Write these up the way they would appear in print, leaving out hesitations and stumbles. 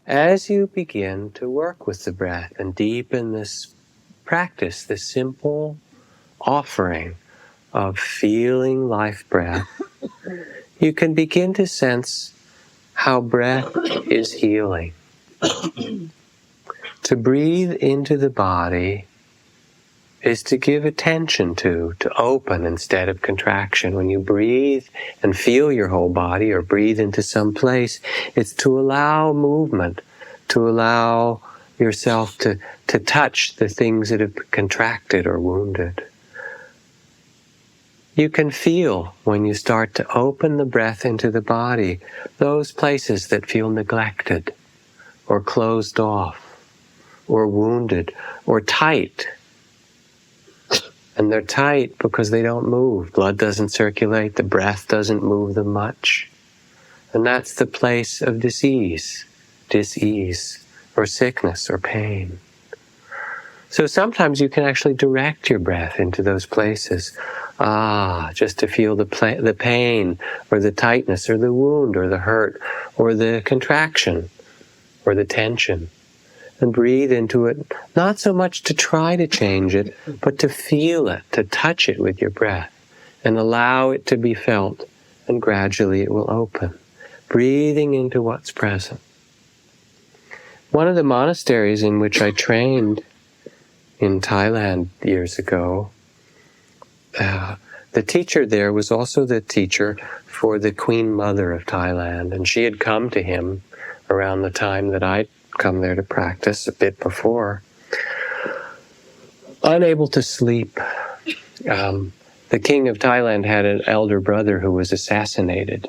as you begin to work with the breath and deepen this practice, this simple offering of feeling life breath, you can begin to sense how breath is healing. To breathe into the body is to give attention to open instead of contraction. When you breathe and feel your whole body or breathe into some place, it's to allow movement, to allow yourself to touch the things that have contracted or wounded. You can feel when you start to open the breath into the body, those places that feel neglected or closed off or wounded or tight. And they're tight because they don't move. Blood doesn't circulate, the breath doesn't move them much. And that's the place of disease, or sickness, or pain. So sometimes you can actually direct your breath into those places. Just to feel the pain, or the tightness, or the wound, or the hurt, or the contraction, or the tension. And breathe into it, not so much to try to change it, but to feel it, to touch it with your breath, and allow it to be felt, and gradually it will open. Breathing into what's present. One of the monasteries in which I trained in Thailand years ago, the teacher there was also the teacher for the Queen Mother of Thailand, and she had come to him around the time that I'd come there to practice, a bit before. Unable to sleep. The king of Thailand had an elder brother who was assassinated.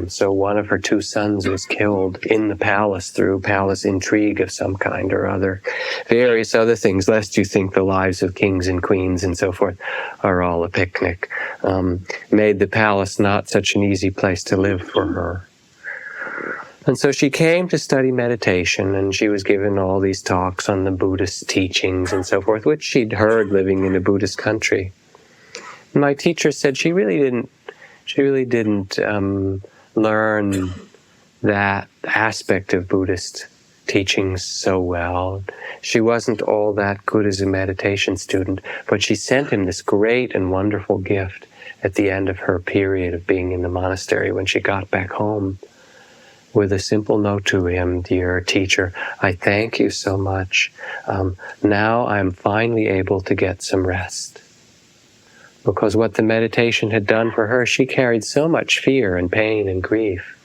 So one of her two sons was killed in the palace through palace intrigue of some kind or other. Various other things, lest you think the lives of kings and queens and so forth are all a picnic. Made the palace not such an easy place to live for her. And so she came to study meditation, and she was given all these talks on the Buddhist teachings and so forth, which she'd heard living in a Buddhist country. My teacher said she really didn't learn that aspect of Buddhist teachings so well. She wasn't all that good as a meditation student, but she sent him this great and wonderful gift at the end of her period of being in the monastery when she got back home, with a simple note to him: "Dear teacher, I thank you so much. Now I'm finally able to get some rest." Because what the meditation had done for her, she carried so much fear and pain and grief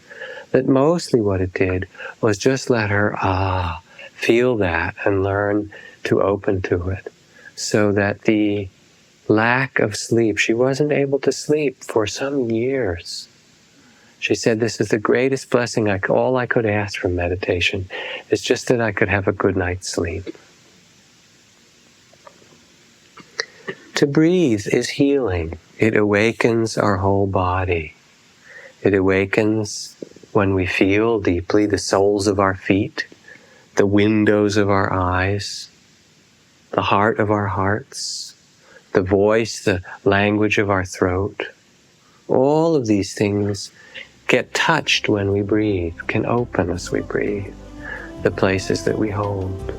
that mostly what it did was just let her feel that and learn to open to it. So that the lack of sleep, she wasn't able to sleep for some years. She said, "This is the greatest blessing, all I could ask from meditation. It's just that I could have a good night's sleep." To breathe is healing. It awakens our whole body. It awakens when we feel deeply the soles of our feet, the windows of our eyes, the heart of our hearts, the voice, the language of our throat. All of these things get touched when we breathe, can open as we breathe, the places that we hold.